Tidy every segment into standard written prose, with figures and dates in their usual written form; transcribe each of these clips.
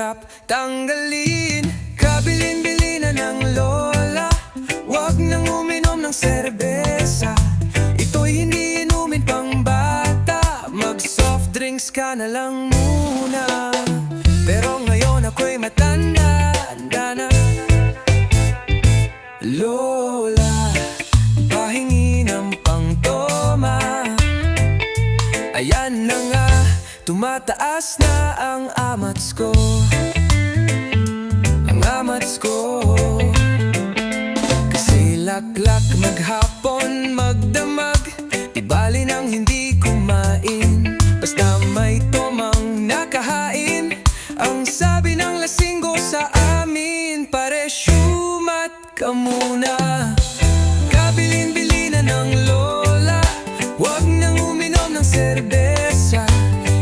hirap tanggalin. Kabilin-bili na ng lola, wag nang uminom ng serbesa. Ito'y hindi inumin pang bata, mag-soft drinks ka na lang muna. Pero ngayon ako'y matanda na. Lola, pahingi ng pangtoma. Ayan na nga, tumataas na ang amats ko. Ang amats ko. Kasi laklak maghapon magdamag, di bali nang hindi kumain, basta may tomang nakahain. Ang sabi ng lasinggo sa amin, pare syumat ka muna. Kabilin-bili na ng lola, wag nang uminom ng serbesa.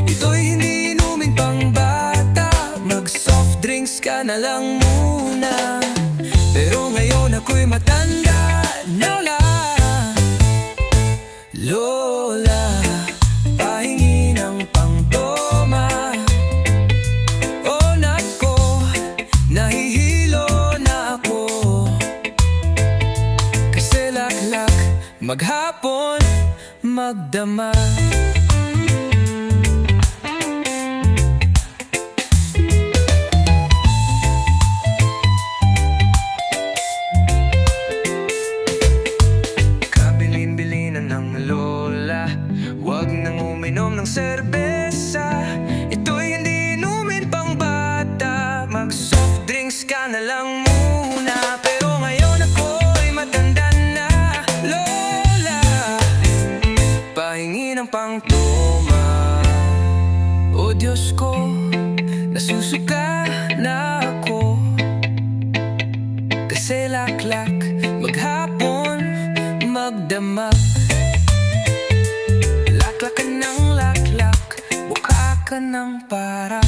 Ito'y hindi inumin pang bata, mag-soft drinks ka na lang muna. Pero ngayon ako'y matanda na. Lola, pahingi ng pangtoma. Oh nako, nahihilo na ako. Kasi laklak maghapon magdamag. Kabilin-bili na ng lola, wag nang uminom ng serbesa. Ito'y hindi inumin pang bata, mag-soft drinks ka na lang muna. Pero ngayon ako'y matanda na. Lola, pahingi ng pangtoma. O Diyos ko, nasusuka na ako. Kasi laklak maghapon magdamag. Laklak ka ng laklak, buka ka ng parak.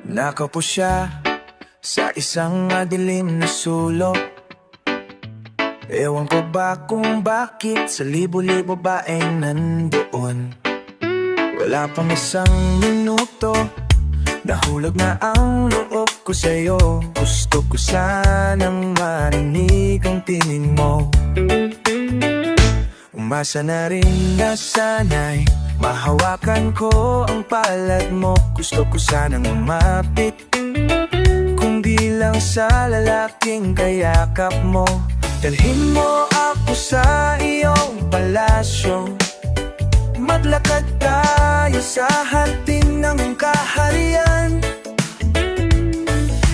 Nakaupo siya sa isang madilim na sulok. Ewan ko ba kung bakit sa libo-libo ba ay nandoon. Wala pang isang minuto, nahulog na ang loob ko sa'yo. Gusto ko sanang marinig ang tingin mo. Umasa na rin na sana'y mahawakan ko ang palad mo. Gusto ko sanang umapit, kung di lang sa lalaking kayakap mo. Dalhin mo ako sa iyong palasyo, maglakad tayo sa hardin ng kaharian.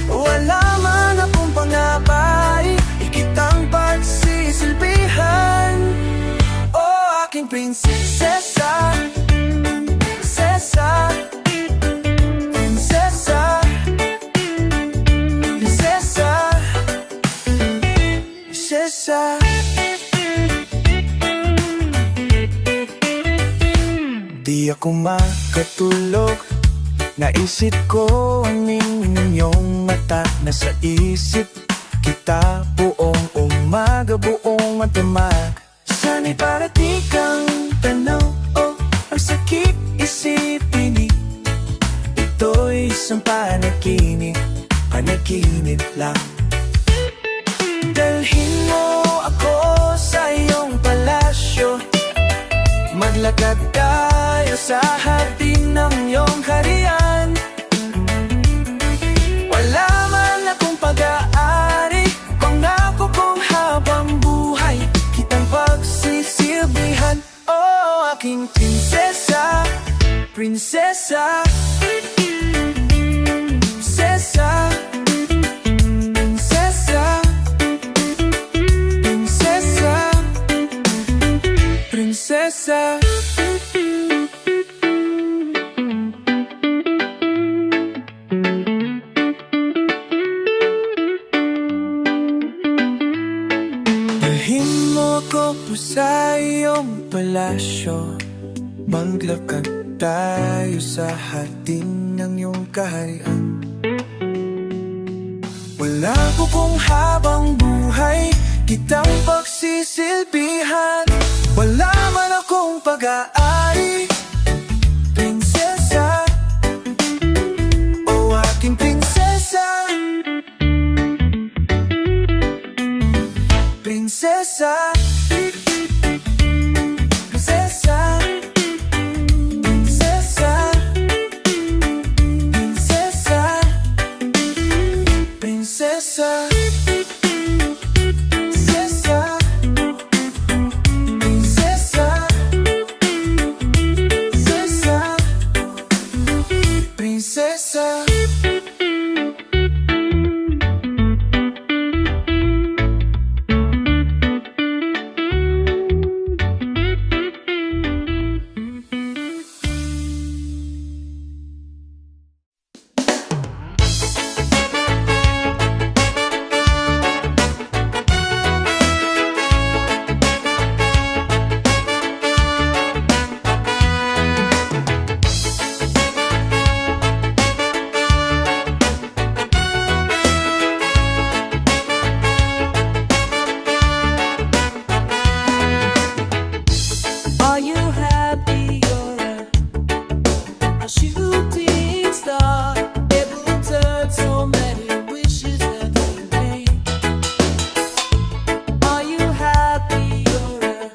Wala man akong pangabay, ikitang pagsisilbihan. Oh aking prinsesa, prinsesa, prinsesa, prinsesa, prinsesa. Di ako makatulog, naisip ko ang inyong mata. Nasa isip kita buong umaga, buong magdamag. Sana'y parating kang tanaw, oh, ang sakit isipin. Ito'y isang panaginip, panaginip lang. Dalhin mo ako sa iyong palasyo, maglakad tayo sa hardin ng iyong harian. Wala man akong pag-aari, pangako kong habang buhay kitang pagsisilbihan. Oh aking prinsesa, prinsesa, prinsesa, prinsesa, prinsesa, prinsesa. Dalhin mo ko po sa iyong palasyo, maglakad tayo sa hardin ng iyong kaharian. Wala ko kung habang buhay kitang pagsisilbihan. Wala man akong pag-aari, prinsesa, o aking prinsesa. Prinsesa, prinsesa, prinsesa, prinsesa, prinsesa, prinsesa, prinsesa, prinsesa. Are you happy you're a shooting star, able to turn so many wishes that you made? Are you happy you're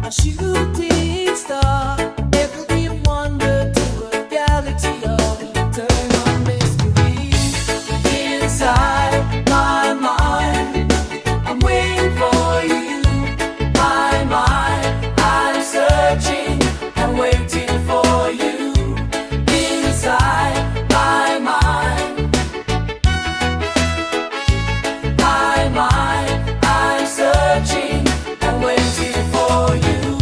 a shooting star, able to give wonder to a galaxy of eternal mystery? Inside my mind, I'm waiting for you. My mind, I'm searching and waiting for you. Inside my mind, I'm searching and waiting for you.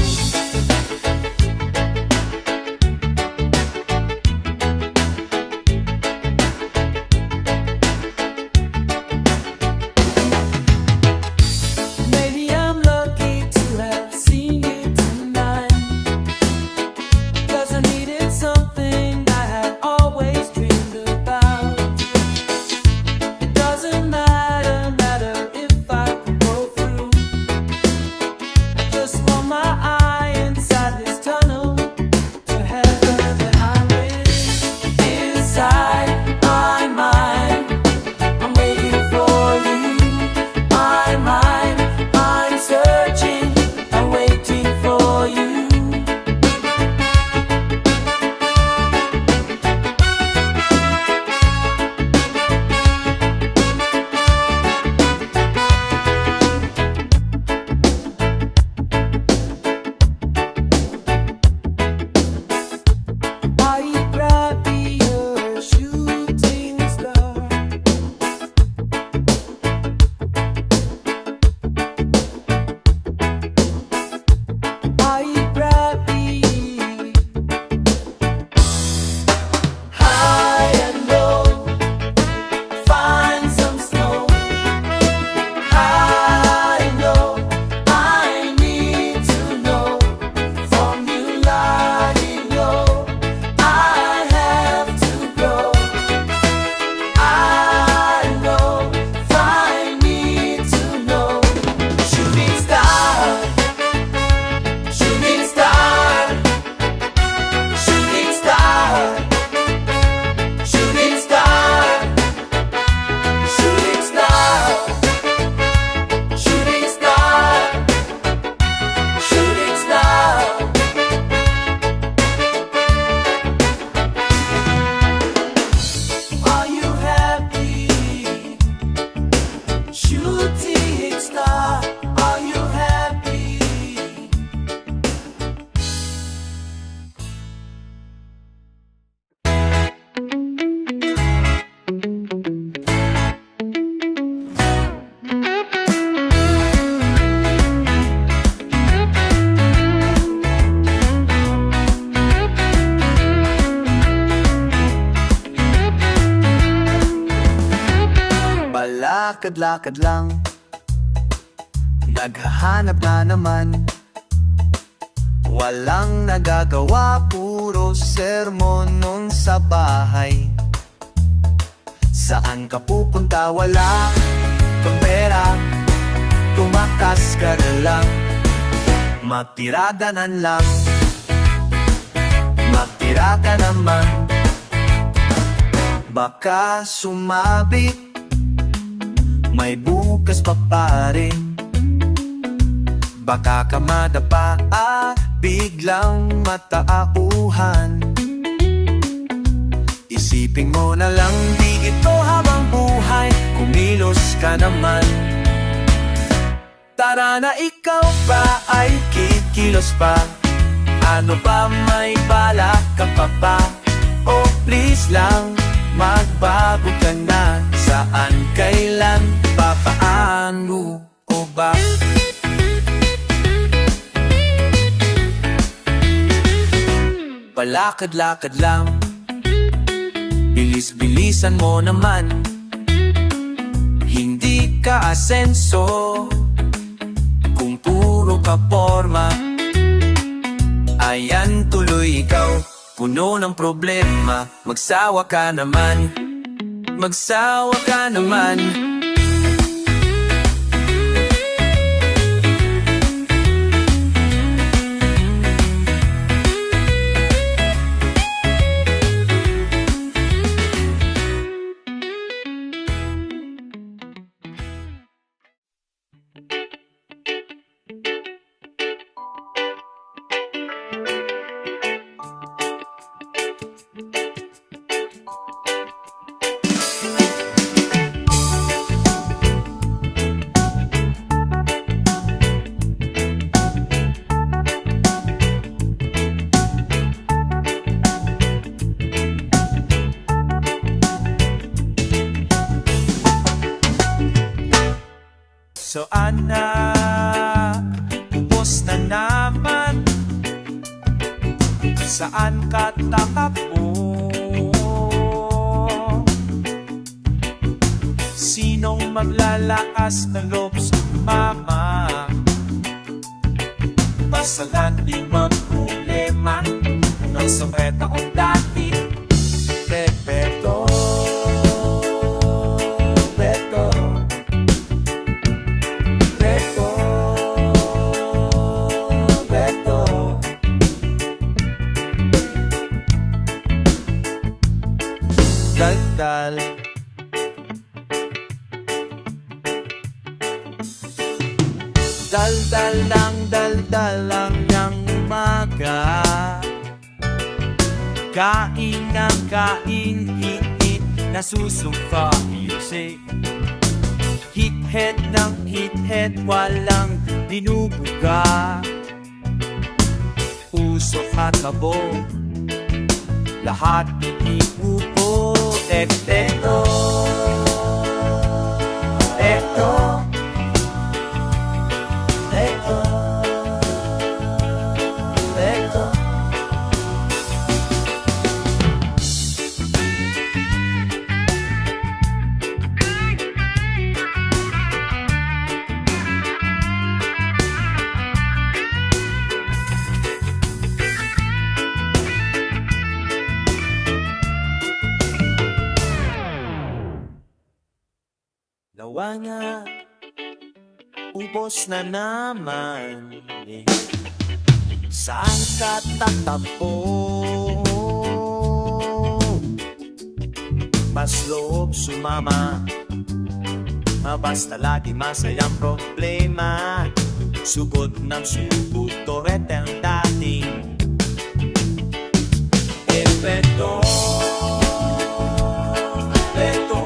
Maybe I'm lucky to have seen you tonight, 'cause I needed something I had always dreamed about. It doesn't matter if I could go through. I just want my eye inside this tunnel to heaven behind me. Inside my mind, I'm waiting for you. My mind, I'm searching and waiting for you. Are you happy you're a shooting star? Are you happy? High and low, find some snow. I know, I need to know from you lying low. I have to go. I know, I need to know. Shooting star, shooting star, shooting star, shooting star, shooting star, shooting star, shooting star. Are you happy? Shooting star, are you happy? Palakad-lakad lang Naghahanap na naman, walang nagagawa, puro sermon nun sa bahay. Saan ka pupunta? Wala kang pera, tumakas ka na lang, magtiradanan lang, magtira ka naman. Baka sumabit, may bukas pa rin. Baka ka madapa at biglang matauhan. Isipin mo na lang, di ito habang buhay, kumilos ka naman. Tara na, ikaw pa ay kikilos pa. Ano ba, may balak ka pa ba? Oh please lang, magbago ka na. Saan, kailan, papaano o ba? Palakad-lakad lang, bilis-bilisan mo naman. Hindi ka asenso kung puro ka porma. Ayan tuloy ikaw, puno ng problema. Magsawa ka naman, magsawa ka naman. So Ana, ubos na naman. Saan ka takbo? Sinong maglalakas na loob sa mama? Masalan di magproblema, nang sakit ako dati. Pepeto, peto, peto, peto. Daldal, daldal lang ng umaga. Kain ng kain, hit-hit, nasusumpa music. Hit-head ng hit-head, walang dinubuga. Usok at kabog, lahat iupo. Tekto, tekto, tekto, tekto. Nawa nga, ubos na naman. Saan ka tatakbo? Mas loob sumama, basta lagi masayang problema. Sugot ng sugot, toret ang dating epekto. Epekto,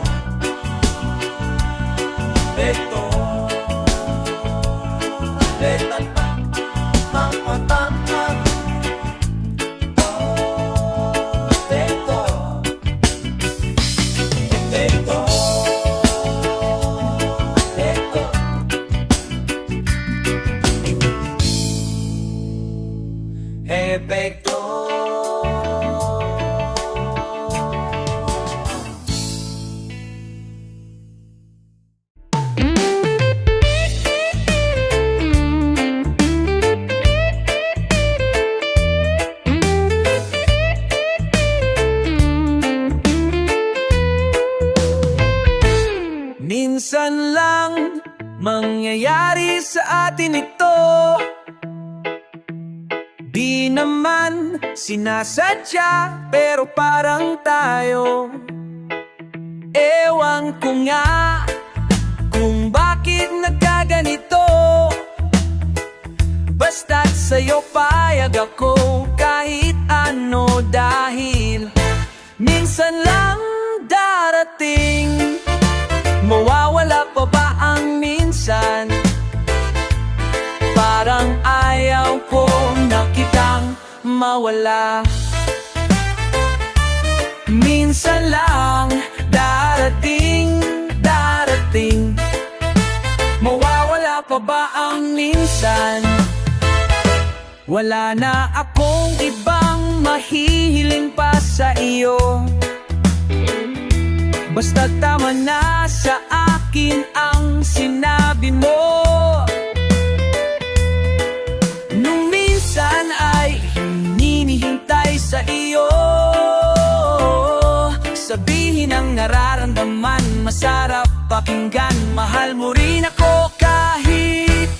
naman mangyayari sa atin ito. Di naman sinasadya, pero parang tayo. Ewan ko nga kung bakit nagkaganito. Basta't sa'yo payag ako kahit ano, dahil minsan lang darating. Mawawala pa ba ang minsan? Parang ayaw ko na kitang mawala. Minsan lang darating, darating. Mawawala pa ba ang minsan? Wala na akong ibang mahihiling pa sa iyo. Basta tama na sa akin ang sinabi mo. Nung minsan ay hinihintay sa iyo, sabihin ang nararamdaman, masarap pakinggan. Mahal mo rin ako kahit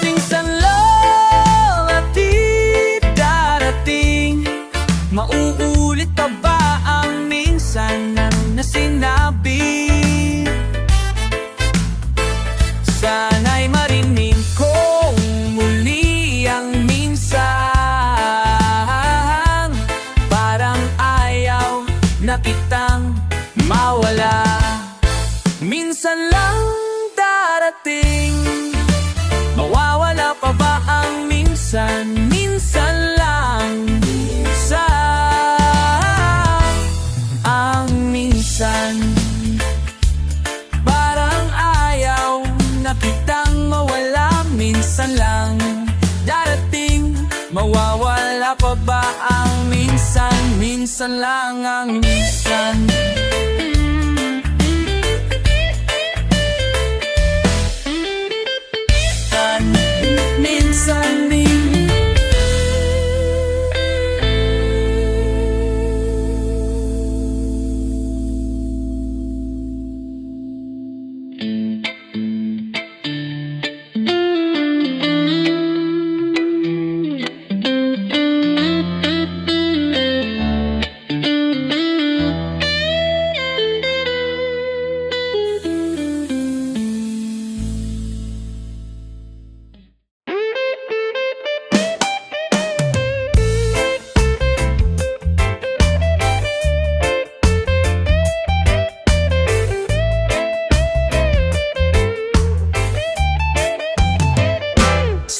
minsan lang at di darating. Mauulit pa ba ang minsan na sinabi? Sana'y marinig ko muli ang minsan. Parang ayaw na kitang mawala. Minsan lang darating. Mawawala pa ba ang minsan? Minsan lang, ang minsan. Parang ayaw na kitang mawala. Minsan lang darating. Mawawala pa ba ang minsan? Minsan lang ang minsan. Minsan din.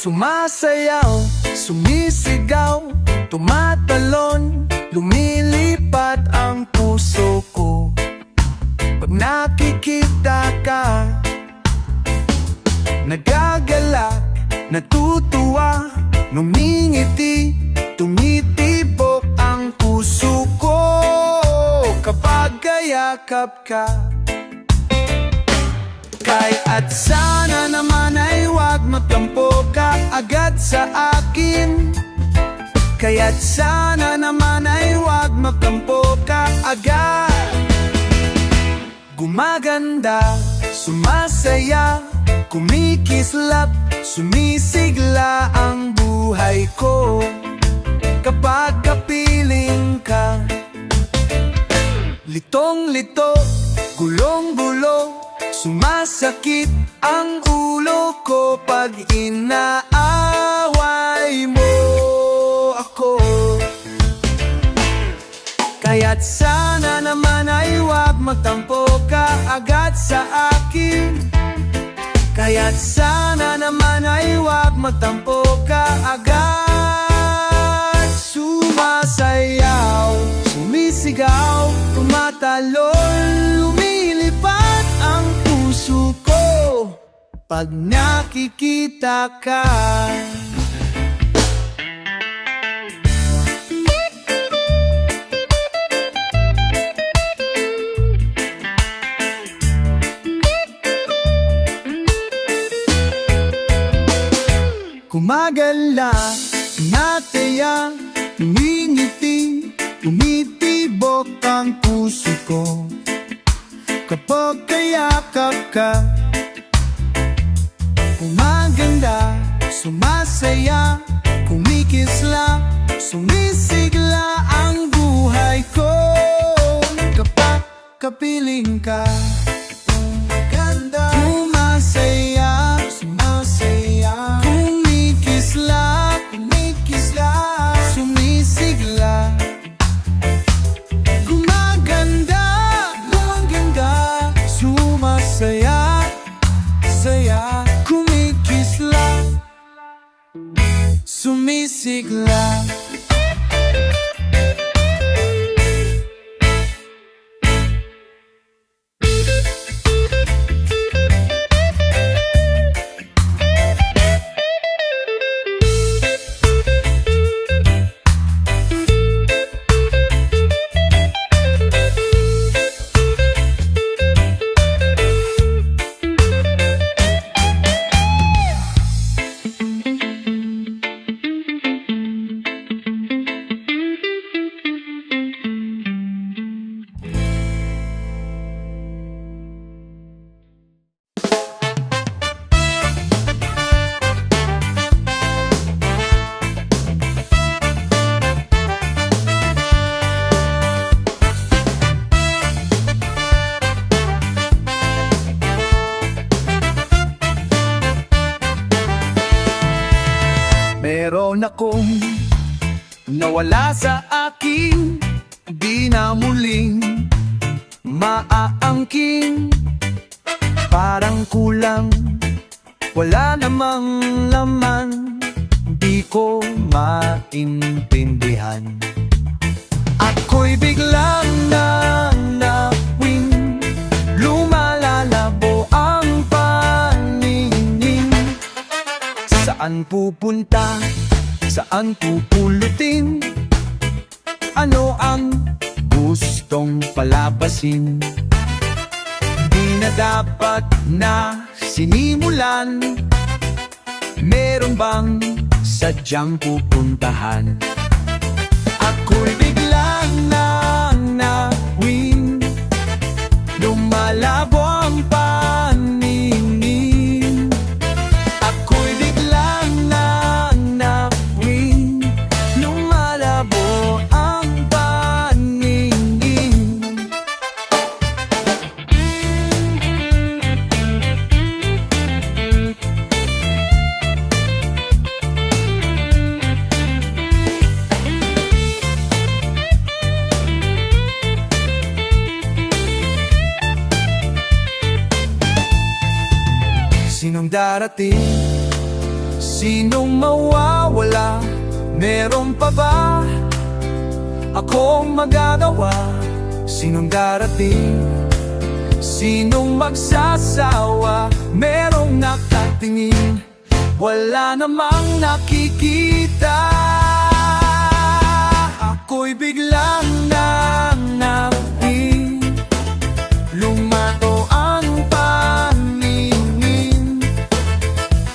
Sumasayaw, sumisigaw, tumatalon, lumilipat ang puso ko. Pag nakikita ka, nagagalak, natutuwa, ngumingiti, tumitibok ang puso ko. Kapag kayakap ka, kaya't sana naman ay huwag magtampo ka agad sa akin. Kaya't sana naman ay huwag magtampo ka agad. Gumaganda, sumasaya, kumikislap, sumisigla ang buhay ko. Kapag kapiling ka, litong-lito, gulong-gulo, sumasakit ang ulo ko pag inaaway mo ako. Kaya't sana naman ay huwag magtampo ka agad sa akin. Kaya't sana naman ay huwag magtampo ka agad. Sumasayaw, sumisigaw, tumatalon, lumilipat ang puso ko pag nakikita ka. Gumagala, nataya, ngingiti, tumitibok ang puso ko. Kapag kayakap ka, ka. Ganda, sumasaya, sumasaya. Kumikisla, kumikisla, sumisigla. Gumaganda, gumaganda, sumasaya, saya. Kumikisla, sumisigla. Meron akong nawala sa akin, di na muling maaangking. Parang kulang, wala namang laman, di ko maintindihan. Ako'y biglang nawing, lumalalabo ang paningin. Saan pupunta? Saan pupulutin? Ano ang gustong palabasin? Di na dapat na sinimulan. Meron bang sadyang pupuntahan? Ako'y biglang nawing, lumalabo ang paningin. Ako'y biglang nawing, lumalabo ang paningin. Sinong darating? Sinong mawawala? Meron pa ba akong magagawa? Sinong darating? Sinong magsasawa? Merong nakatingin, wala namang nakikita. Ako'y biglang nawing, lumato ang paningin.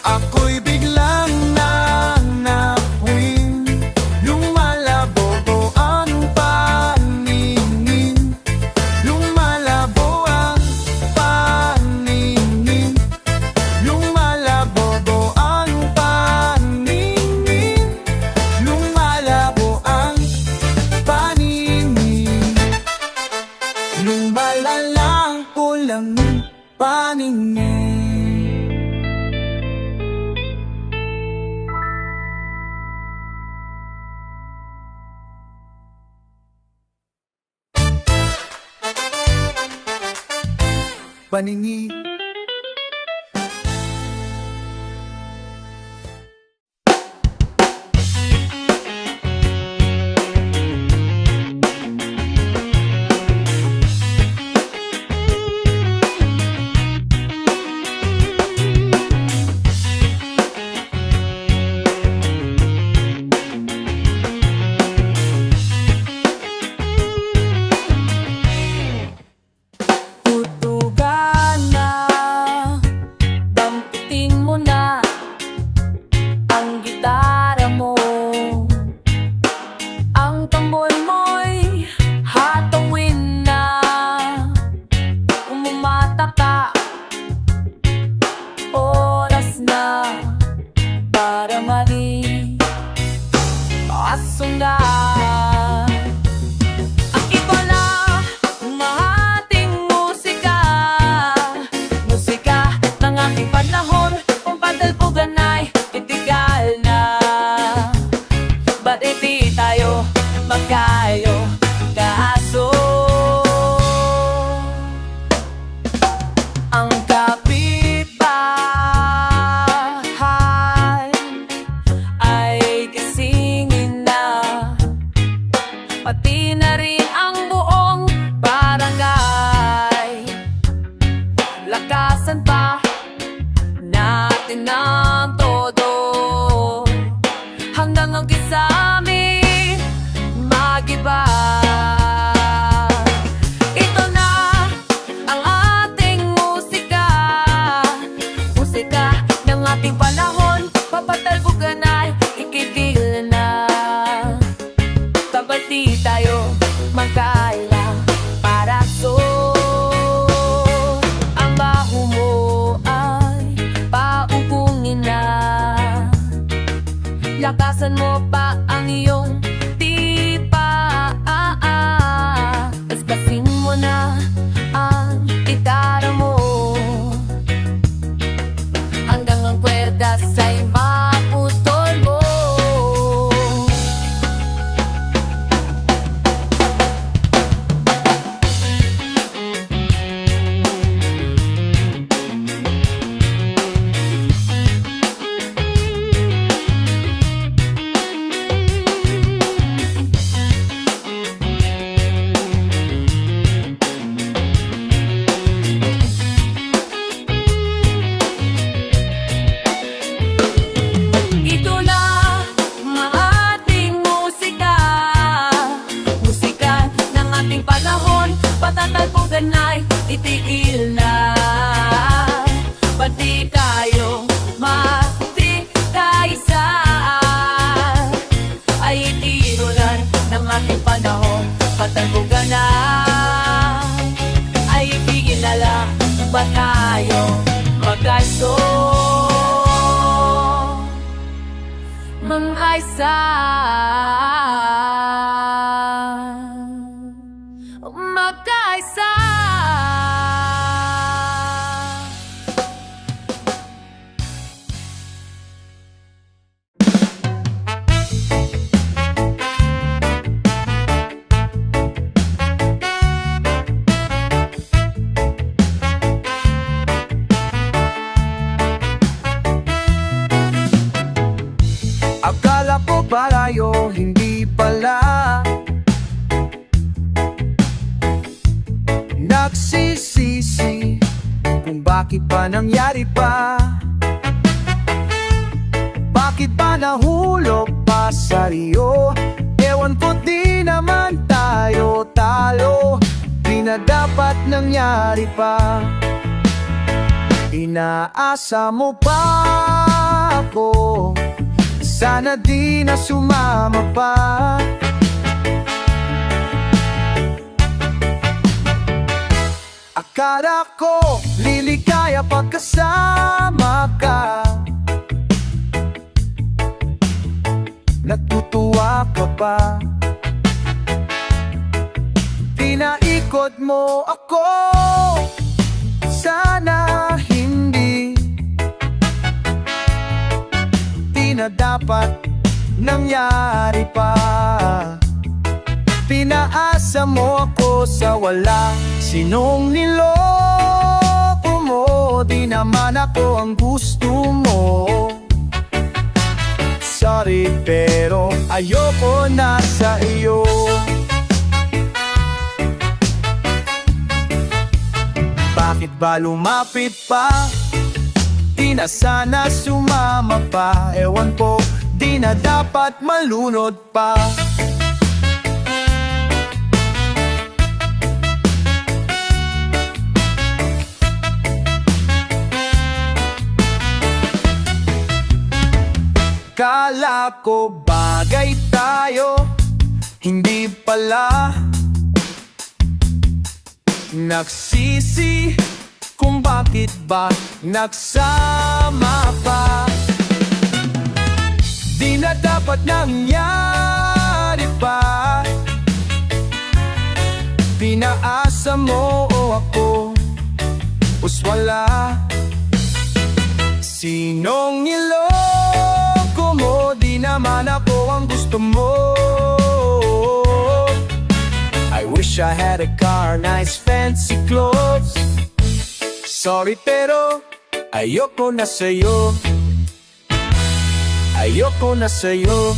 Ako'y biglang nawing, lumalabo ang paningin. Lumalabo ang paningin. Lumalabo ang paningin. Lumalabo ang paningin. panahon kung patalpugan ay itigal na. Ba't hindi tayo magkayo kaso? Ang kapitbahay ay kasingin na, pati na rin ang buong barangay. Lakasan pa natin ang todo hanggang ang kisame magiba. Ito na ang ating musika, musika ng ating panahon. Papatalbugan ay ikitigil na. Dapat di tayo magkaila para so. Ang baho mo ay paugungin na. Lakasan mo pa ang iyong tipa. Paspasin mo na ang gitara mo hanggang ang kwerdas ay maputol mo. Ito na ang ating musika, musika ng ating panahon. Patatalpugan ay itigil na. Pati tayo magtikaisa ay itinulan ng ating panahon. Patalpugan na ay itigil na lang. Ba tayo magkaso? Mangkaisa, magkaisa. Akala ko palayo, hindi pala. Nagsisisi kung bakit pa nangyari pa. Bakit pa nahulog pa sa Rio? Ewan ko, di naman tayo talo. Di na dapat nangyari pa. Inaasa mo pa ako, sana di na sumama pa. Akala ko liligaya pagkasama ka. Natutuwa ka pa. Pinaikot mo ako, sana hindi. Di na dapat nangyari pa. Pinaasa mo ako sa wala. Sinong niloko mo? Di naman ako ang gusto mo. Sorry pero ayoko na sa iyo. Bakit ba lumapit pa? Di na sana sumama pa. Ewan ko, di na dapat malunod pa. Kala ko bagay tayo, hindi pala. Nagsisi kung bakit ba nagsama pa. Di na dapat nangyari pa. Pinaasa mo o ako, uswala. Sinong iloko mo, di naman ako ang gusto mo. I wish I had a car, nice fancy clothes. Sorry pero ayoko na sa'yo. Ayoko na sa'yo.